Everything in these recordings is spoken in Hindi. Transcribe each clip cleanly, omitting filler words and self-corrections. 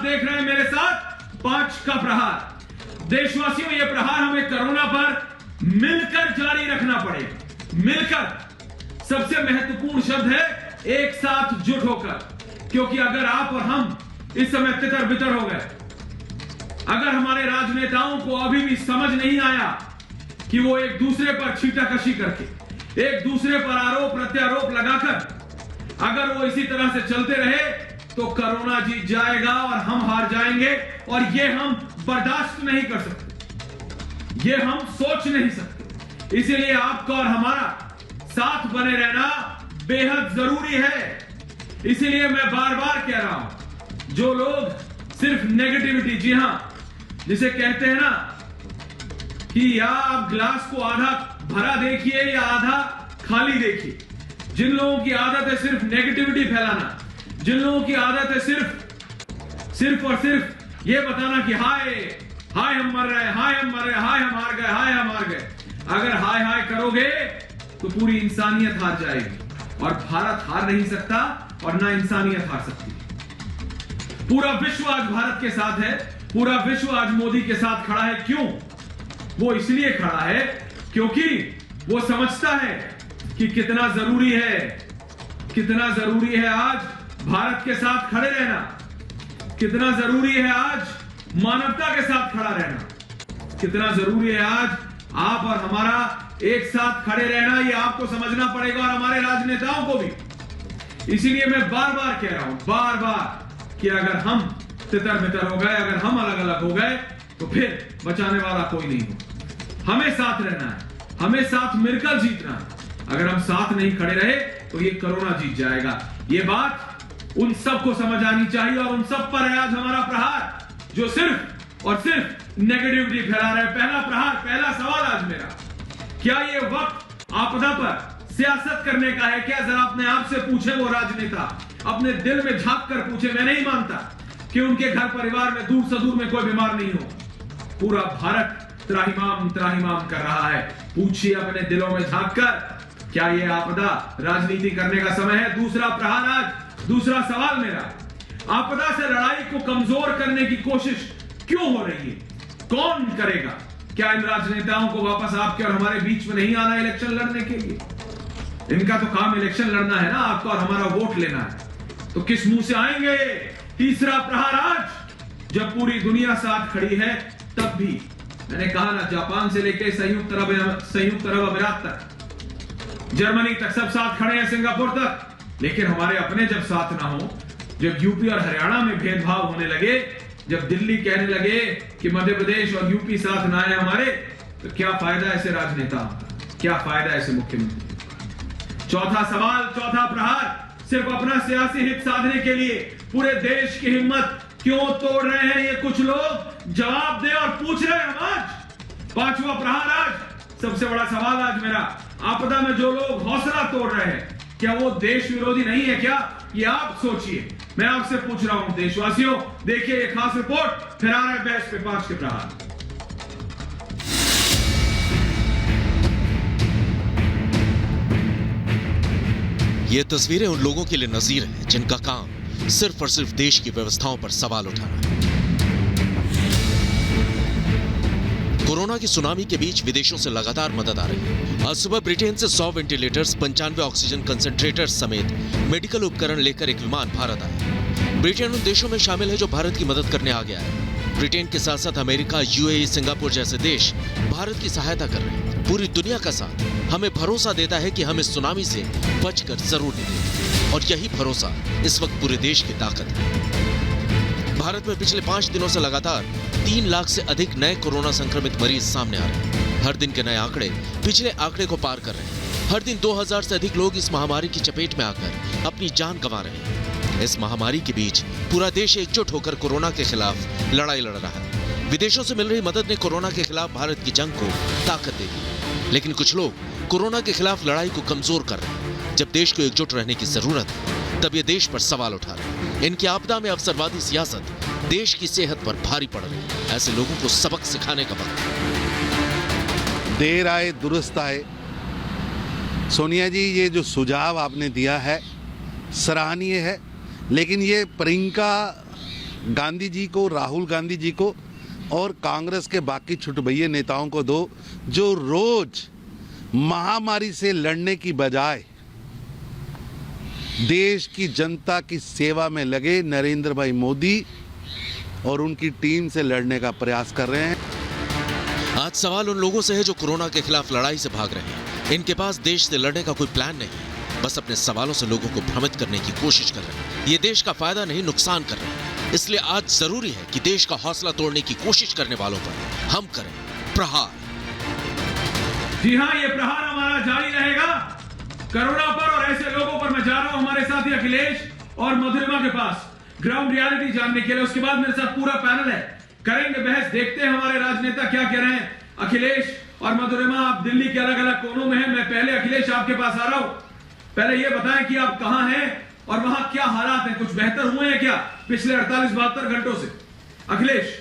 देख रहे हैं मेरे साथ 5 का प्रहार। देशवासियों, यह प्रहार हमें कोरोना पर मिलकर जारी रखना पड़ेगा। मिलकर, सबसे महत्वपूर्ण शब्द है एक साथ जुट होकर, क्योंकि अगर आप और हम इस समय तितर बितर हो गए, अगर हमारे राजनेताओं को अभी भी समझ नहीं आया कि वो एक दूसरे पर छीटाकशी करके, एक दूसरे पर आरोप प्रत्यारोप लगाकर अगर वो इसी तरह से चलते रहे तो कोरोना जीत जाएगा और हम हार जाएंगे। और ये हम बर्दाश्त नहीं कर सकते, ये हम सोच नहीं सकते। इसीलिए आपका और हमारा साथ बने रहना बेहद जरूरी है। इसीलिए मैं बार बार कह रहा हूं, जो लोग सिर्फ नेगेटिविटी, जी हां, जिसे कहते हैं ना कि या आप ग्लास को आधा भरा देखिए या आधा खाली देखिए, जिन लोगों की आदत है सिर्फ नेगेटिविटी फैलाना, जिन लोगों की आदत है सिर्फ और सिर्फ ये बताना कि हाय हाय हम मर रहे हैं, हाय हम मर रहे हैं, हाय हम हार गए, हाय हम हार गए, अगर हाय हाय करोगे तो पूरी इंसानियत हार जाएगी। और भारत हार नहीं सकता और ना इंसानियत हार सकती। पूरा विश्व आज भारत के साथ है, पूरा विश्व आज मोदी के साथ खड़ा है। क्यों? वो इसलिए खड़ा है क्योंकि वो समझता है कि कितना जरूरी है आज भारत के साथ खड़े रहना, कितना जरूरी है आज मानवता के साथ खड़ा रहना, कितना जरूरी है आज आप और हमारा एक साथ खड़े रहना। ये आपको समझना पड़ेगा और हमारे राजनेताओं को भी। इसीलिए मैं बार बार कह रहा हूं, बार बार, कि अगर हम तितर बितर हो गए, अगर हम अलग अलग हो गए तो फिर बचाने वाला कोई नहीं हो। हमें साथ रहना है, हमें साथ मिलकर जीतना है। अगर हम साथ नहीं खड़े रहे तो ये कोरोना जीत जाएगा। ये बात उन सबको समझ आनी चाहिए और उन सब पर है आज हमारा प्रहार, जो सिर्फ और सिर्फ नेगेटिविटी फैला रहे हैं। पहला प्रहार, पहला सवाल आज मेरा, क्या ये वक्त आपदा पर सियासत करने का है क्या? जरा अपने आप से पूछे वो राजनेता, अपने दिल में झांक कर पूछे। मैं नहीं मानता कि उनके घर परिवार में दूर से दूर में कोई बीमार नहीं हो। पूरा भारत त्राहिमाम त्राहिमाम कर रहा है। पूछिए अपने दिलों में झांक कर, क्या यह आपदा राजनीति करने का समय है? दूसरा प्रहार आज, दूसरा सवाल मेरा, आपदा से लड़ाई को कमजोर करने की कोशिश क्यों हो रही है? कौन करेगा? क्या इन राजनेताओं को वापस आपके और हमारे बीच में नहीं आना इलेक्शन लड़ने के लिए? इनका तो काम इलेक्शन लड़ना है ना, आपका और हमारा वोट लेना है। तो किस मुंह से आएंगे? तीसरा प्रहार आज, जब पूरी दुनिया साथ खड़ी है तब भी। मैंने कहा ना, जापान से लेकर संयुक्त अरब अमीरात तक, जर्मनी तक सब साथ खड़े हैं, सिंगापुर तक। लेकिन हमारे अपने जब साथ ना हो, जब यूपी और हरियाणा में भेदभाव होने लगे, जब दिल्ली कहने लगे कि मध्य प्रदेश और यूपी साथ ना है हमारे, तो क्या फायदा ऐसे राजनेता, क्या फायदा ऐसे मुख्यमंत्री? चौथा सवाल, चौथा प्रहार, सिर्फ अपना सियासी हित साधने के लिए पूरे देश की हिम्मत क्यों तोड़ रहे हैं ये कुछ लोग? जवाब दे और पूछ रहे हैं हम आज। पांचवा प्रहार आज, सबसे बड़ा सवाल आज मेरा, आपदा में जो लोग हौसला तोड़ रहे हैं, क्या वो देश विरोधी नहीं है क्या? ये आप सोचिए। मैं आपसे पूछ रहा हूं देशवासियों, देखिए ये खास रिपोर्ट, फिर आ रहा है बहस पे 5 के प्रहार। ये तस्वीरें उन लोगों के लिए नजीर हैं जिनका काम सिर्फ और सिर्फ देश की व्यवस्थाओं पर सवाल उठाना है। कोरोना की सुनामी के बीच विदेशों से लगातार मदद आ रही है। आज सुबह ब्रिटेन से 100 वेंटिलेटर्स, 95 ऑक्सीजन कंसंट्रेटर्स समेत मेडिकल उपकरण लेकर एक विमान भारत आया। ब्रिटेन उन देशों में शामिल है जो भारत की मदद करने आ गया है। ब्रिटेन के साथ साथ अमेरिका, यूएई, सिंगापुर जैसे देश भारत की सहायता कर रहे हैं। पूरी दुनिया का साथ हमें भरोसा देता है कि हम इस सुनामी से बचकर जरूर निकलेंगे, और यही भरोसा इस वक्त पूरे देश की ताकत है। भारत में पिछले 5 दिनों से लगातार 3 लाख से अधिक नए कोरोना संक्रमित मरीज सामने आ रहे हैं। हर दिन के नए आंकड़े पिछले आंकड़े को पार कर रहे हैं। हर दिन 2000 से अधिक लोग इस महामारी की चपेट में आकर अपनी जान गंवा रहे हैं। इस महामारी के बीच पूरा देश एकजुट होकर कोरोना के खिलाफ लड़ाई लड़ रहा है। विदेशों से मिल रही मदद ने कोरोना के खिलाफ भारत की जंग को ताकत दे दी, लेकिन कुछ लोग कोरोना के खिलाफ लड़ाई को कमजोर कर रहे हैं। जब देश को एकजुट रहने की जरूरत है, तब ये देश पर सवाल उठा रहे हैं। इनकी आपदा में अवसरवादी सियासत देश की सेहत पर भारी पड़ रही है। ऐसे लोगों को सबक सिखाने का वक्त है। देर आए दुरुस्त आए। सोनिया जी, ये जो सुझाव आपने दिया है सराहनीय है, लेकिन ये प्रियंका गांधी जी को, राहुल गांधी जी को और कांग्रेस के बाकी छुटभैये नेताओं को दो, जो रोज महामारी से लड़ने की बजाय देश की जनता की सेवा में लगे नरेंद्र भाई मोदी और उनकी टीम से लड़ने का प्रयास कर रहे हैं। आज सवाल उन लोगों से है जो कोरोना के खिलाफ लड़ाई से भाग रहे हैं। इनके पास देश से लड़ने का कोई प्लान नहीं है, बस अपने सवालों से लोगों को भ्रमित करने की कोशिश कर रहे हैं। ये देश का फायदा नहीं, नुकसान कर रहे हैं। इसलिए आज जरूरी है कि देश का हौसला तोड़ने की कोशिश करने वालों पर हम करें प्रहार। जी हाँ, ये प्रहार हमारा जारी रहेगा कोरोना पर और ऐसे लोगों पर। मैं जा रहा हूं हमारे साथी अखिलेश और मधुरिमा के पास ग्राउंड रियलिटी जानने के लिए। उसके बाद मेरे साथ पूरा पैनल है, करेंगे बहस, देखते हैं हमारे राजनेता क्या कह रहे हैं। अखिलेश और मधुरिमा, आप दिल्ली के अलग अलग कोनों में हैं। मैं पहले अखिलेश आपके पास आ रहा हूं, पहले ये बताएं कि आप कहां हैं और वहां क्या हालात हैं, कुछ बेहतर हुए हैं क्या पिछले 48-72 घंटों से? अखिलेश।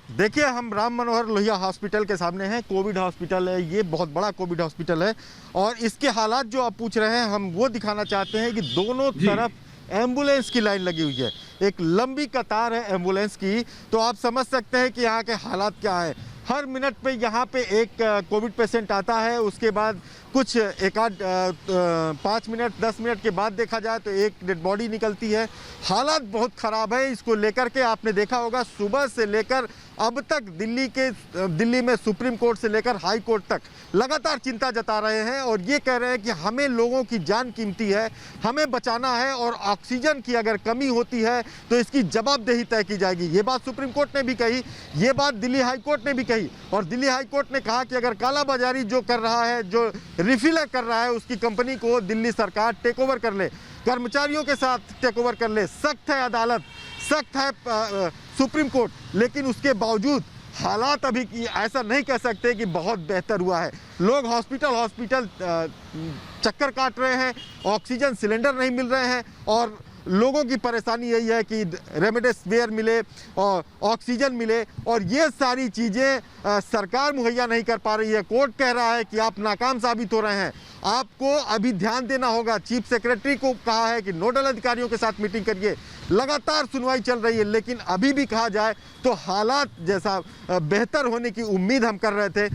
देखिए, हम राम मनोहर लोहिया हॉस्पिटल के सामने हैं। कोविड हॉस्पिटल है, ये बहुत बड़ा कोविड हॉस्पिटल है और इसके हालात जो आप पूछ रहे हैं हम वो दिखाना चाहते हैं कि दोनों तरफ एम्बुलेंस की लाइन लगी हुई है, एक लंबी कतार है एम्बुलेंस की। तो आप समझ सकते हैं कि यहाँ के हालात क्या है। हर मिनट पे यहाँ पे एक कोविड पेशेंट आता है, उसके बाद कुछ एक आध 5 मिनट 10 मिनट के बाद देखा जाए तो एक डेड बॉडी निकलती है। हालात बहुत ख़राब है। इसको लेकर के आपने देखा होगा सुबह से लेकर अब तक दिल्ली में सुप्रीम कोर्ट से लेकर हाई कोर्ट तक लगातार चिंता जता रहे हैं और ये कह रहे हैं कि हमें लोगों की जान कीमती है, हमें बचाना है और ऑक्सीजन की अगर कमी होती है तो इसकी जवाबदेही तय की जाएगी। ये बात सुप्रीम कोर्ट ने भी कही, ये बात दिल्ली हाई कोर्ट ने भी कही और दिल्ली हाई कोर्ट ने कहा कि अगर कालाबाजारी जो कर रहा है, जो रिफिलर कर रहा है, उसकी कंपनी को दिल्ली सरकार टेक ओवर कर ले, कर्मचारियों के साथ टेक ओवर कर ले। सख्त है अदालत, सख्त है सुप्रीम कोर्ट, लेकिन उसके बावजूद हालात अभी ऐसा नहीं कह सकते कि बहुत बेहतर हुआ है। लोग हॉस्पिटल चक्कर काट रहे हैं, ऑक्सीजन सिलेंडर नहीं मिल रहे हैं और लोगों की परेशानी यही है कि रेमडेसिविर मिले और ऑक्सीजन मिले और ये सारी चीज़ें सरकार मुहैया नहीं कर पा रही है। कोर्ट कह रहा है कि आप नाकाम साबित हो रहे हैं, आपको अभी ध्यान देना होगा। चीफ सेक्रेटरी को कहा है कि नोडल अधिकारियों के साथ मीटिंग करिए। लगातार सुनवाई चल रही है, लेकिन अभी भी कहा जाए तो हालात जैसा बेहतर होने की उम्मीद हम कर रहे थे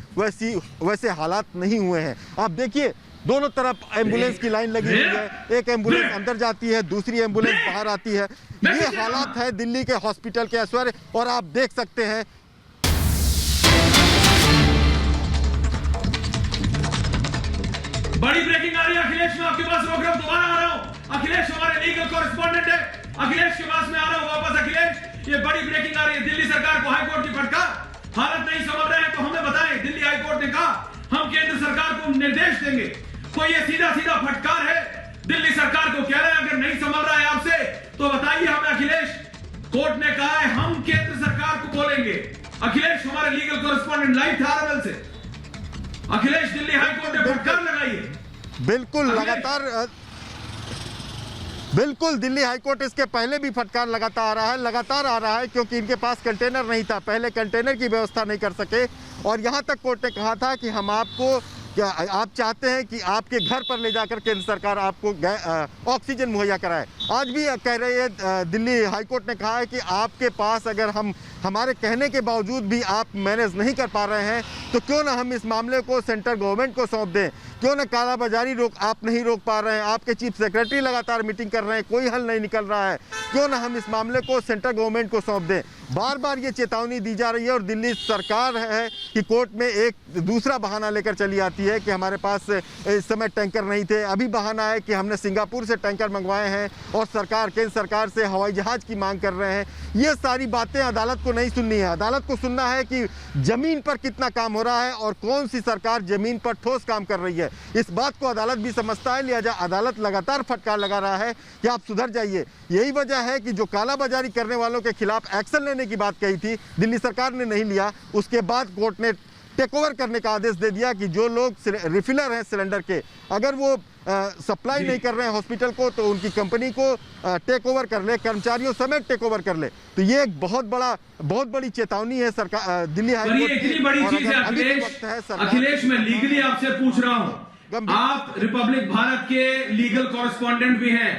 वैसे हालात नहीं हुए हैं। आप देखिए, दोनों तरफ एम्बुलेंस की लाइन लगी हुई है, एक एम्बुलेंस अंदर जाती है, दूसरी एम्बुलेंस बाहर आती है। ये हालात है दिल्ली के हॉस्पिटल के ऐश्वर्य और आप देख सकते हैं बड़ी ब्रेकिंग आ रही है। अखिलेश, मैं आपके पास रोक रहा हूं, दोबारा आ रहा हूं। अखिलेश हमारे लीगल कॉरेस्पॉन्डेंट है, अखिलेश के पास में आ रहा हूं वापस। अखिलेश, ये बड़ी ब्रेकिंग आ रही है। दिल्ली सरकार को हाई कोर्ट की फटकार, हालत नहीं समझ रहे हैं तो हमें बताएं। दिल्ली हाई कोर्ट ने कहा हम केंद्र सरकार को निर्देश देंगे। कोई ये सीधा फटकार है दिल्ली सरकार को, कह रहे हैं अगर नहीं समझ रहा है आपसे तो बताइए हमें। अखिलेश, कोर्ट ने कहा है हम केंद्र सरकार को बोलेंगे। अखिलेश हमारे लीगल कॉरेस्पॉन्डेंट लाइव थे आरएमएल से। अखिलेश, दिल्ली हाई कोर्ट ने फटकार लगाई है। बिल्कुल दिल्ली हाईकोर्ट इसके पहले भी फटकार लगातार आ रहा है क्योंकि इनके पास कंटेनर नहीं था, पहले कंटेनर की व्यवस्था नहीं कर सके और यहाँ तक कोर्ट ने कहा था कि हम आपको क्या आप चाहते हैं कि आपके घर पर ले जाकर केंद्र सरकार आपको ऑक्सीजन मुहैया कराए। आज भी कह रही है दिल्ली हाईकोर्ट ने कहा है कि आपके पास अगर हमारे कहने के बावजूद भी आप मैनेज नहीं कर पा रहे हैं तो क्यों ना हम इस मामले को सेंट्रल गवर्नमेंट को सौंप दें। क्यों ना कालाबाजारी आप नहीं रोक पा रहे हैं, आपके चीफ सेक्रेटरी लगातार मीटिंग कर रहे हैं, कोई हल नहीं निकल रहा है, क्यों ना हम इस मामले को सेंट्रल गवर्नमेंट को सौंप दें। बार बार ये चेतावनी दी जा रही है और दिल्ली सरकार है कि कोर्ट में एक दूसरा बहाना लेकर चली आती है कि हमारे पास इस समय टैंकर नहीं थे। अभी बहाना है कि हमने सिंगापुर से टैंकर मंगवाए हैं और केंद्र सरकार से हवाई जहाज की मांग कर रहे हैं। ये सारी बातें अदालत को नहीं सुननी है। अदालत को सुनना है कि जमीन पर कितना काम हो रहा है और कौन सी सरकार जमीन पर ठोस काम कर रही है। इस बात को अदालत भी समझता है, लिहाजा अदालत लगातार फटकार लगा रहा है कि आप सुधर जाइए। यही वजह है कि जो कालाबाजारी करने वालों के खिलाफ एक्शन लेने की बात कही थी दिल्ली सरकार ने नहीं लिया। उसके बाद कोर्ट ने टेक ओवर करने का आदेश दे दिया कि जो लोग रिफिलर हैं सिलेंडर के, अगर वो सप्लाई नहीं कर रहे हैं हॉस्पिटल को तो उनकी कंपनी को टेक ओवर कर ले, कर्मचारियों समेत टेक ओवर कर ले। तो ये एक बहुत बड़ी चेतावनी है सरकार दिल्ली हाई कोर्ट की। इतनी बड़ी चीज है अखिलेश, मैं लीगली आपसे पूछ रहा हूं, आप रिपब्लिक भारत के लीगल कॉरेस्पॉन्डेंट भी हैं,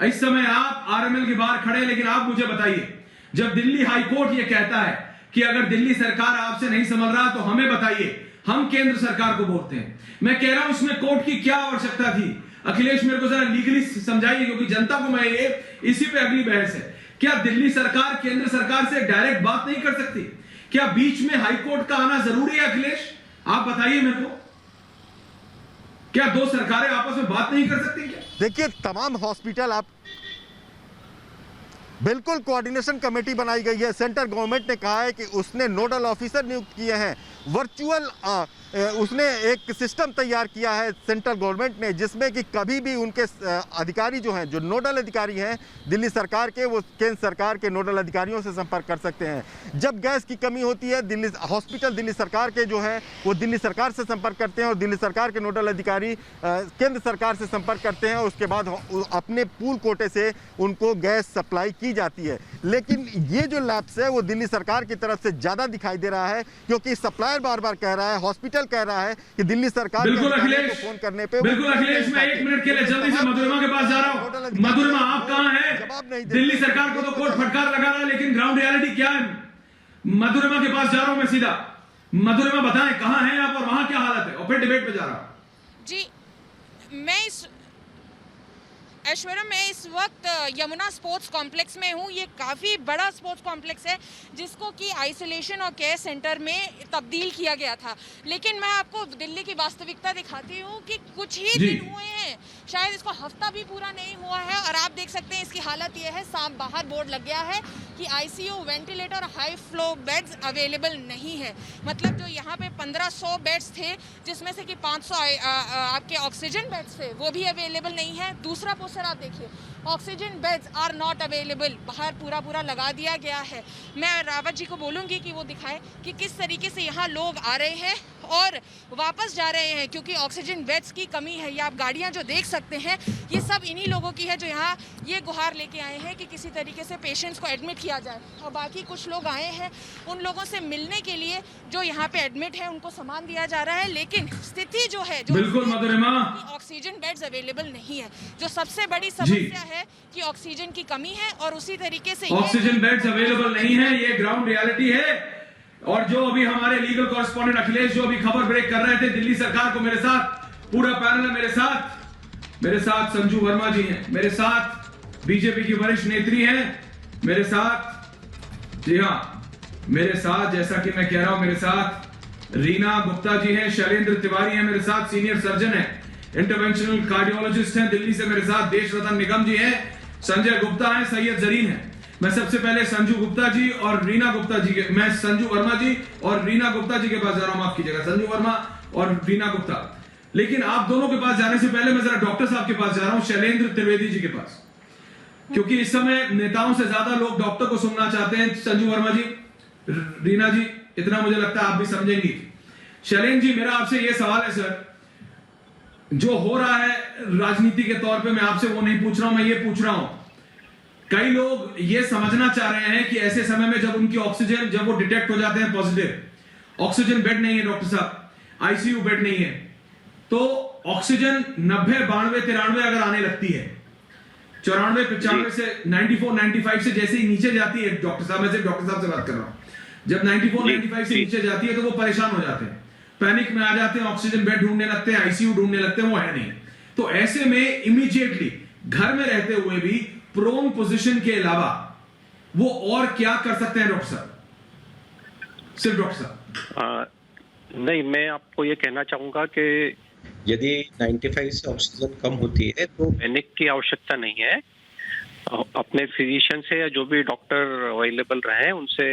इस समय आप आरएमएल के बाहर खड़े हैं, लेकिन आप मुझे बताइए, जब दिल्ली हाईकोर्ट ये कहता है कि अगर दिल्ली सरकार आपसे नहीं संभल रहा तो हमें बताइए, हम केंद्र सरकार को बोलते हैं। मैं कह रहा हूं इसमें कोर्ट की क्या आवश्यकता थी? अखिलेश मेरे को जरा लीगली समझाइए, क्योंकि जनता को मैं ये इसी पे अगली बहस है। क्या दिल्ली सरकार केंद्र सरकार से डायरेक्ट बात नहीं कर सकती? क्या बीच में हाईकोर्ट का आना जरूरी है? अखिलेश आप बताइए मेरे को, क्या दो सरकारें आपस में बात नहीं कर सकती क्या? देखिए, तमाम हॉस्पिटल आप बिल्कुल कोऑर्डिनेशन कमेटी बनाई गई है। सेंट्रल गवर्नमेंट ने कहा है कि उसने नोडल ऑफिसर नियुक्त किए हैं। वर्चुअल उसने एक सिस्टम तैयार किया है सेंट्रल गवर्नमेंट ने, जिसमें कि कभी भी उनके अधिकारी जो हैं, जो नोडल अधिकारी हैं दिल्ली सरकार के, वो केंद्र सरकार के नोडल अधिकारियों से संपर्क कर सकते हैं। जब गैस की कमी होती है, दिल्ली सरकार के जो है वो दिल्ली सरकार से संपर्क करते हैं और दिल्ली सरकार के नोडल अधिकारी केंद्र सरकार से संपर्क करते हैं। उसके बाद अपने पूल कोटे से उनको गैस सप्लाई की जाती है। लेकिन ये जो लैप्स है वो दिल्ली सरकार की तरफ से ज़्यादा दिखाई दे रहा है, क्योंकि सप्लायर बार बार कह रहा है, हॉस्पिटल कह रहा है कि दिल्ली सरकार बिल्कुल अखिलेश, को फोन करने पे बिल्कुल अखिलेश, मैं 1 मिनट के लिए जल्दी से मधुरिमा के पास जा रहा हूं। मधुरिमा आप कहां हैं? दिल्ली सरकार को तो कोर्ट फटकार लगा रहा है, लेकिन ग्राउंड रियलिटी क्या है? मधुरिमा के पास जा रहा हूं मैं सीधा। मधुरिमा बताएं कहां हैं आप और वहां क्या हालत है, और फिर डिबेट पे जा रहा हूं। जी, मैं ऐश्वर्या, मैं इस वक्त यमुना स्पोर्ट्स कॉम्प्लेक्स में हूँ। ये काफ़ी बड़ा स्पोर्ट्स कॉम्प्लेक्स है जिसको कि आइसोलेशन और केयर सेंटर में तब्दील किया गया था। लेकिन मैं आपको दिल्ली की वास्तविकता दिखाती हूँ कि कुछ ही दिन हुए हैं, शायद इसको हफ्ता भी पूरा नहीं हुआ है, और आप देख सकते हैं इसकी हालत ये है। साफ बाहर बोर्ड लग गया है कि ICU, ventilator, high flow beds available नहीं है। मतलब जो यहाँ पे 1500 बेड्स थे, जिसमें से कि 500 आपके ऑक्सीजन बेड्स थे, वो भी अवेलेबल नहीं है। दूसरा पोस्टर आप देखिए, oxygen beds are not available, बाहर पूरा लगा दिया गया है। मैं रावत जी को बोलूँगी कि वो दिखाएं कि किस तरीके से यहाँ लोग आ रहे हैं और वापस जा रहे हैं, क्योंकि ऑक्सीजन बेड्स की कमी है। ये आप गाड़ियाँ जो देख सकते हैं, ये सब इन्हीं लोगों की है जो यहाँ ये गुहार लेके आए हैं कि किसी तरीके से पेशेंट्स को एडमिट किया जाए। और बाकी कुछ लोग आए हैं उन लोगों से मिलने के लिए जो यहाँ पे एडमिट है, उनको सामान दिया जा रहा है। लेकिन स्थिति जो है, जो बिल्कुल मधुरिमा, ऑक्सीजन बेड्स अवेलेबल नहीं है। जो सबसे बड़ी समस्या है कि ऑक्सीजन की कमी है, और उसी तरीके से ऑक्सीजन बेड्स अवेलेबल नहीं है, ये ग्राउंड रियलिटी है। और जो अभी हमारे लीगल कॉरेस्पॉन्डेंट अखिलेश जो अभी खबर ब्रेक कर रहे थे दिल्ली सरकार को, मेरे साथ पूरा पैनल है, मेरे साथ संजू वर्मा जी हैं, मेरे साथ बीजेपी की वरिष्ठ नेत्री हैं, मेरे साथ, जी हाँ, मेरे साथ, जैसा कि मैं कह रहा हूं, मेरे साथ रीना गुप्ता जी हैं, शैलेंद्र तिवारी हैं, मेरे साथ सीनियर सर्जन हैं, इंटरवेंशनल कार्डियोलॉजिस्ट हैं दिल्ली से, मेरे साथ देश रतन निगम जी हैं, संजय गुप्ता हैं, सैयद जरीन हैं। मैं सबसे पहले संजू गुप्ता जी और रीना गुप्ता जी के, मैं संजू वर्मा जी और रीना गुप्ता जी के पास जा रहा हूं, माफ कीजिएगा, संजू वर्मा और रीना गुप्ता। लेकिन आप दोनों के पास जाने से पहले मैं जरा डॉक्टर साहब के पास जा रहा हूं, शैलेंद्र त्रिवेदी जी के पास, क्योंकि इस समय नेताओं से ज्यादा लोग डॉक्टर को सुनना चाहते हैं। संजू वर्मा जी, रीना जी, इतना मुझे लगता है आप भी समझेंगी। शैलेंद्र जी, मेरा आपसे यह सवाल है सर, जो हो रहा है राजनीति के तौर पे, मैं आपसे वो नहीं पूछ रहा हूं, मैं ये पूछ रहा हूं, कई लोग ये समझना चाह रहे हैं कि ऐसे समय में जब उनकी ऑक्सीजन, जब वो डिटेक्ट हो जाते हैं पॉजिटिव, ऑक्सीजन बेड नहीं है डॉक्टर साहब, आईसीयू बेड नहीं है, तो ऑक्सीजन 90, 92, 93 अगर आने लगती है, 94, 95 से 94, 95 से जैसे ही नीचे जाती है, डॉक्टर साहब, मैं सिर्फ डॉक्टर साहब से बात कर रहा हूं, जब 94, 95 से नीचे जाती है तो वो परेशान हो जाते हैं, पैनिक में आ जाते हैं, ऑक्सीजन बेड ढूंढने लगते हैं, आईसीयू ढूंढने लगते हैं, वो है नहीं। तो ऐसे में इमीडिएटली घर में रहते हुए भी प्रोन पोजीशन के अलावा वो और क्या कर सकते हैं डॉक्टर साहब? सिर्फ डॉक्टर साहब नहीं, मैं आपको ये कहना चाहूंगा कि यदि 95 से ऑक्सीजन कम होती है तो पैनिक की आवश्यकता नहीं है। अपने फिजिशियन से या जो भी डॉक्टर अवेलेबल रहे उनसे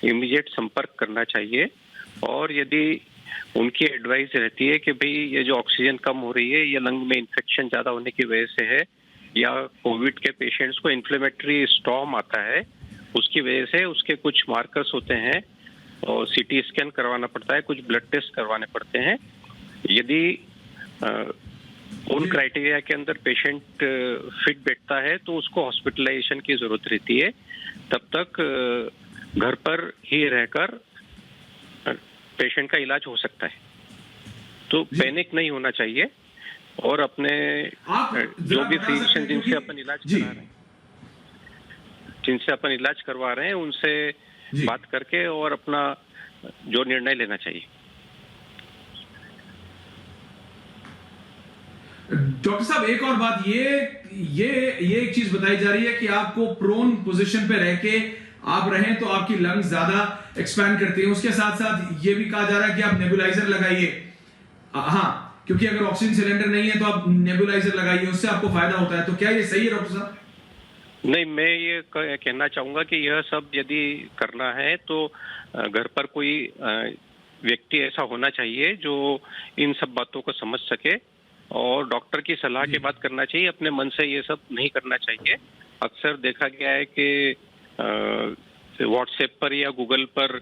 इमीडिएट संपर्क करना चाहिए। और यदि उनकी एडवाइस रहती है कि भाई ये जो ऑक्सीजन कम हो रही है, ये लंग में इन्फेक्शन ज़्यादा होने की वजह से है, या कोविड के पेशेंट्स को इन्फ्लेमेटरी स्टॉर्म आता है, उसकी वजह से उसके कुछ मार्कर्स होते हैं और सीटी स्कैन करवाना पड़ता है, कुछ ब्लड टेस्ट करवाने पड़ते हैं। यदि उन क्राइटेरिया के अंदर पेशेंट फिट बैठता है तो उसको हॉस्पिटलाइजेशन की ज़रूरत रहती है। तब तक घर पर ही रहकर पेशेंट का इलाज हो सकता है। तो पैनिक नहीं होना चाहिए। और अपने आप जो जरा भी बता फिजिशियन सकते हैं जिनसे क्योंकि- अपन इलाज जी। करा रहे हैं, जिनसे अपन इलाज करवा रहे हैं, उनसे जी। बात करके और अपना जो निर्णय लेना चाहिए। डॉक्टर साहब, एक और बात, ये एक चीज बताई जा रही है कि आपको प्रोन पोजीशन पे रह के आप रहें तो आपकी लंग्स ज्यादा एक्सपैंड करती हैं। उसके साथ साथ ये भी कहा जा रहा है कि आप नेबुलाइजर लगाइए। हाँ, क्योंकि अगर ऑक्सीजन सिलेंडर नहीं है तो आप नेबुलाइजर लगाइए, उससे आपको फायदा होता है। तो क्या ये सही है डॉक्टर साहब? नहीं, मैं ये कहना चाहूंगा कि यह सब यदि करना है तो घर पर कोई व्यक्ति ऐसा होना चाहिए जो इन सब बातों को समझ सके और डॉक्टर की सलाह के बाद करना चाहिए। अपने मन से ये सब नहीं करना चाहिए। अक्सर देखा गया है कि व्हाट्सएप पर या गूगल पर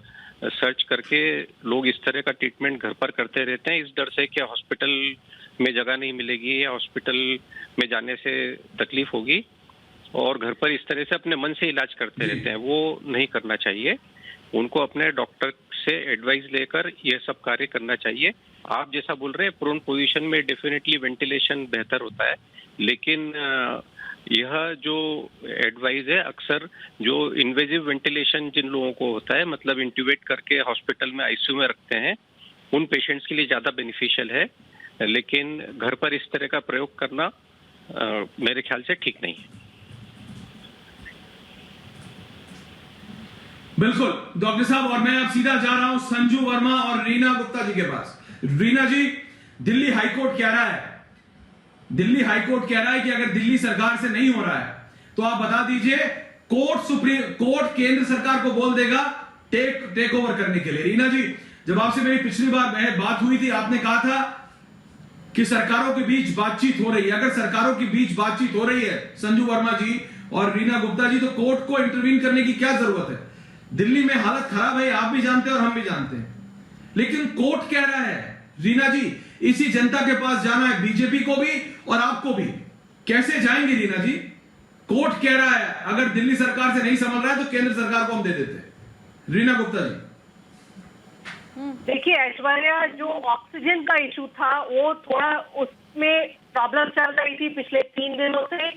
सर्च करके लोग इस तरह का ट्रीटमेंट घर पर करते रहते हैं, इस डर से कि हॉस्पिटल में जगह नहीं मिलेगी या हॉस्पिटल में जाने से तकलीफ होगी, और घर पर इस तरह से अपने मन से इलाज करते रहते हैं। वो नहीं करना चाहिए। उनको अपने डॉक्टर से एडवाइस लेकर यह सब कार्य करना चाहिए। आप जैसा बोल रहे हैं, प्रोन पोजीशन में डेफिनेटली वेंटिलेशन बेहतर होता है, लेकिन यह जो एडवाइस है, अक्सर जो इन्वेजिव वेंटिलेशन जिन लोगों को होता है, मतलब इंट्यूबेट करके हॉस्पिटल में आईसीयू में रखते हैं, उन पेशेंट्स के लिए ज्यादा बेनिफिशियल है। लेकिन घर पर इस तरह का प्रयोग करना मेरे ख्याल से ठीक नहीं है। बिल्कुल डॉक्टर साहब, और मैं अब सीधा जा रहा हूं संजू वर्मा और रीना गुप्ता जी के पास। रीना जी, दिल्ली हाईकोर्ट कह रहा है, दिल्ली हाईकोर्ट कह रहा है कि अगर दिल्ली सरकार से नहीं हो रहा है तो आप बता दीजिए, कोर्ट केंद्र सरकार को बोल देगा टेक ओवर करने के लिए। रीना जी, जब आपसे मेरी पिछली बार बात हुई थी, आपने कहा था कि सरकारों के बीच बातचीत हो रही है। अगर सरकारों के बीच बातचीत हो रही है संजू वर्मा जी और रीना गुप्ता जी, तो कोर्ट को इंटरवीन करने की क्या जरूरत है? दिल्ली में हालत खराब है, आप भी जानते हैं और हम भी जानते हैं, लेकिन कोर्ट कह रहा है। रीना जी, इसी जनता के पास जाना है, बीजेपी को भी और आपको भी। कैसे जाएंगे रीना जी? कोर्ट कह रहा है अगर दिल्ली सरकार से नहीं समझ रहा है तो केंद्र सरकार को हम दे देते हैं। रीना गुप्ता जी। देखिए ऐश्वर्या, जो ऑक्सीजन का इशू था वो थोड़ा उसमें प्रॉब्लम चल रही थी पिछले 3 दिनों से,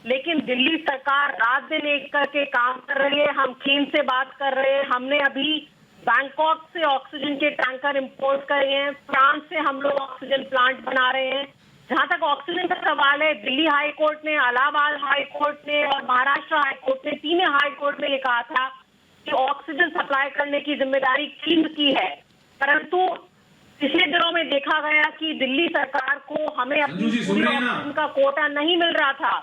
लेकिन दिल्ली सरकार रात दिन एक करके काम कर रही है। हम केंद्र से बात कर रहे हैं, हमने अभी बैंकॉक से ऑक्सीजन के टैंकर इंपोर्ट करे हैं, फ्रांस से हम लोग ऑक्सीजन प्लांट बना रहे हैं। जहां तक ऑक्सीजन का सवाल है, दिल्ली हाई कोर्ट ने, इलाहाबाद हाई कोर्ट ने और महाराष्ट्र हाई कोर्ट ने, तीनों हाई कोर्ट ने ये कहा था कि ऑक्सीजन सप्लाई करने की जिम्मेदारी केंद्र की है। परंतु पिछले दिनों में देखा गया कि दिल्ली सरकार को हमें अपनी पूरी ऑक्सीजन का कोटा नहीं मिल रहा था।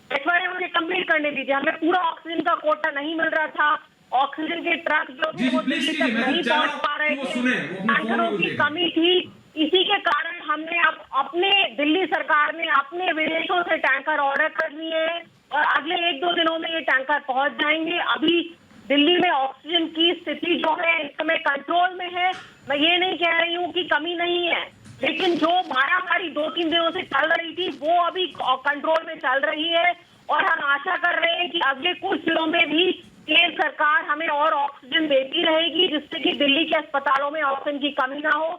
ऐश्वर्या, मुझे कंप्लीट करने दीजिए। हमें पूरा ऑक्सीजन का कोटा नहीं मिल रहा था। ऑक्सीजन के ट्रक जो थे वो दिल्ली तक नहीं पहुंच पा रहे थे, टैंकरों की कमी थी। इसी के कारण हमने अब अपने दिल्ली सरकार ने अपने विदेशों से टैंकर ऑर्डर कर लिए हैं और अगले 1-2 दिनों में ये टैंकर पहुंच जाएंगे। अभी दिल्ली में ऑक्सीजन की स्थिति जो है इस समय कंट्रोल में है। मैं ये नहीं कह रही हूँ कि कमी नहीं है, लेकिन जो मारामारी 2-3 दिनों से चल रही थी वो अभी कंट्रोल में चल रही है और हम आशा कर रहे हैं कि अगले कुछ दिनों में भी केंद्र सरकार हमें और ऑक्सीजन देती रहेगी, जिससे कि दिल्ली के अस्पतालों में ऑक्सीजन की कमी ना हो।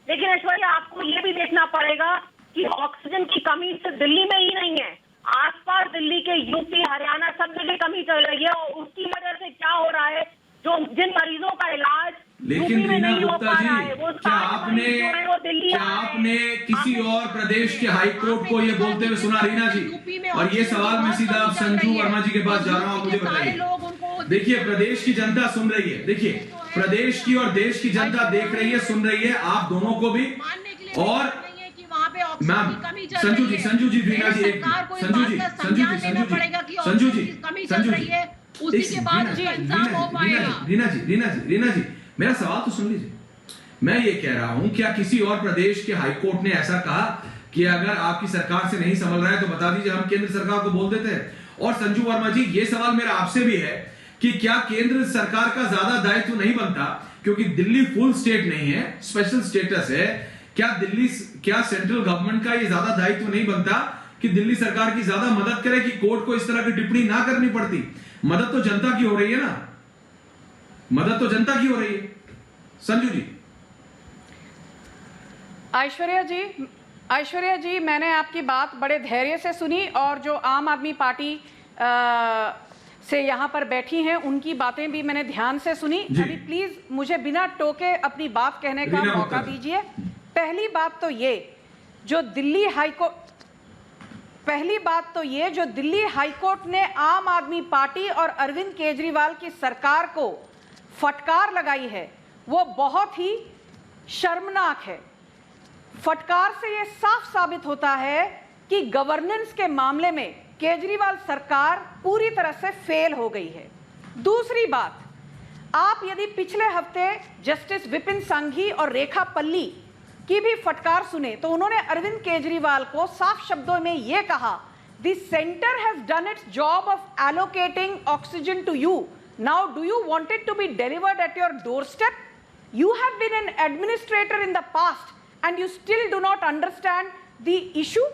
लेकिन ऐश्वर्या, आपको ये भी देखना पड़ेगा कि ऑक्सीजन की कमी सिर्फ दिल्ली में ही नहीं है, आसपास दिल्ली के यूपी, हरियाणा सब जगह कमी चल रही है। और उसकी वजह से क्या हो रहा है, जो जिन मरीजों का इलाज लेकिन रीना गुप्ता जी, क्या दिल्ली आपने किसी और प्रदेश के हाई कोर्ट को ये बोलते हुए सुना रीना जी? और ये सवाल मैं सीधा अब संजू वर्मा जी के पास जा रहा हूँ, मुझे बताइए। देखिए, प्रदेश की जनता सुन रही है, देखिए प्रदेश की और देश की जनता देख रही है, सुन रही है, आप दोनों को भी। और मैम, संजू जी, रीना जी, संजू जी, रीना जी, मेरा सवाल तो सुन लीजिए। मैं ये कह रहा हूं, क्या किसी और प्रदेश के हाईकोर्ट ने ऐसा कहा कि अगर आपकी सरकार से नहीं संभल रहा है तो बता दीजिए, हम केंद्र सरकार को बोल देते हैं? और संजू वर्मा जी, ये सवाल मेरा आपसे भी है कि क्या केंद्र सरकार का ज्यादा दायित्व नहीं बनता, क्योंकि दिल्ली फुल स्टेट नहीं है, स्पेशल स्टेटस है, क्या सेंट्रल गवर्नमेंट का ये ज्यादा दायित्व नहीं बनता कि दिल्ली सरकार की ज्यादा मदद करे कि कोर्ट को इस तरह की टिप्पणी ना करनी पड़ती? मदद तो जनता की हो रही है ना, मदद तो जनता की हो रही है। संजू जी। ऐश्वर्या जी, ऐश्वर्या जी, मैंने आपकी बात बड़े धैर्य से सुनी और जो आम आदमी पार्टी से यहाँ पर बैठी हैं उनकी बातें भी मैंने ध्यान से सुनी। अभी प्लीज मुझे बिना टोके अपनी बात कहने का मौका दीजिए। पहली बात तो ये जो दिल्ली हाईकोर्ट ने आम आदमी पार्टी और अरविंद केजरीवाल की सरकार को फटकार लगाई है वो बहुत ही शर्मनाक है। फटकार से ये साफ साबित होता है कि गवर्नेंस के मामले में केजरीवाल सरकार पूरी तरह से फेल हो गई है। दूसरी बात, आप यदि पिछले हफ्ते जस्टिस विपिन सांघी और रेखा पल्ली की भी फटकार सुने तो उन्होंने अरविंद केजरीवाल को साफ शब्दों में यह कहा, the centre has done its job of allocating oxygen to you, now do you want it to be delivered at your doorstep? You have been an administrator in the past and you still do not understand the issue।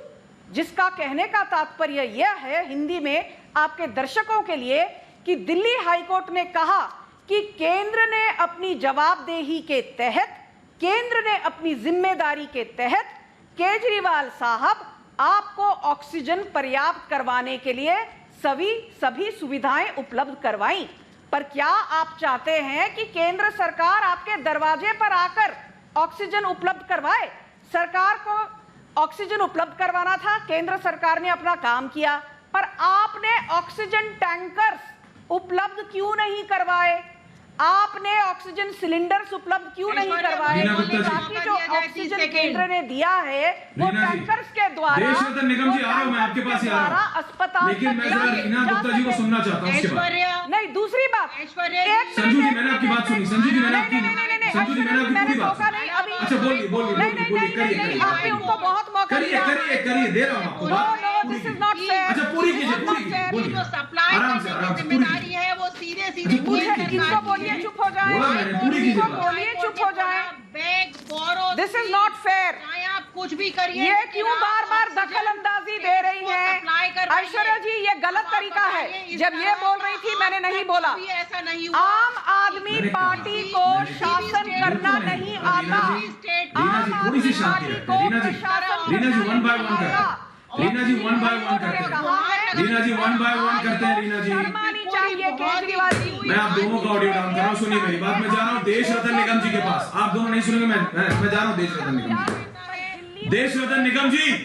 जिसका कहने का तात्पर्य यह है हिंदी में आपके दर्शकों के लिए कि दिल्ली हाईकोर्ट ने कहा कि केंद्र ने अपनी जवाबदेही के तहत, केंद्र ने अपनी जिम्मेदारी के तहत केजरीवाल साहब आपको ऑक्सीजन पर्याप्त करवाने के लिए सभी सुविधाएं उपलब्ध करवाई। पर क्या आप चाहते हैं कि केंद्र सरकार आपके दरवाजे पर आकर ऑक्सीजन उपलब्ध करवाए? सरकार को ऑक्सीजन उपलब्ध करवाना था, केंद्र सरकार ने अपना काम किया, पर आपने ऑक्सीजन टैंकर्स उपलब्ध क्यों नहीं करवाए? आपने ऑक्सीजन सिलेंडर्स उपलब्ध क्यों नहीं करवाए? ताकि जो ऑक्सीजन केंद्र ने दिया है वो टैंकर्स के द्वारा देशरतन निगम जी, आ रहा हूं मैं आपके पास ही आ रहा हूं, अस्पताल, लेकिन मैं जरा रीना गुप्ता जी को सुनना चाहता हूं उसके बाद। नहीं, दूसरी बात, संजू जी मैंने आपकी बात सुनी, संजू जी मैंने आपकी पूरी बात सुनी। अच्छा बोलिए करिए, आपने उनको बहुत मौका दिया, करिए दे रहा हूं आपको बात। This is not fair. अच्छा पूरी कीजिए, बोलिए आराम से जिम्मेदारी है वो सीधे इनको बोलिए चुप हो जाए, इनको बोलिए चुप हो जाए। This is not fair. आप कुछ भी करिए, ये क्यों बार बार दखल अंदाजी दे रही हैं? ऐश्वर्या जी ये गलत तरीका है। जब ये बोल रही थी मैंने नहीं बोला। ऐसा नहीं हुआ। आम आदमी पार्टी को शासन करना नहीं आता। आम आदमी पार्टी को प्रशासन रीना जी वन बाय वन करते हैं, रीना जी वन बाय वन करते हैं, रीना जी वन बाय वन करते हैं। रीना जी चाहिए केजरीवाल जी। मैं आप दोनों का ऑडियो डाउन कर रहा हूँ, सुनिए मेरी बात। मैं जा रहा हूँ देश रतन निगम जी के पास, आप दोनों नहीं सुनेंगे। मैं जा रहा हूँ देश रतन निगम जी, देश रतन निगम जी,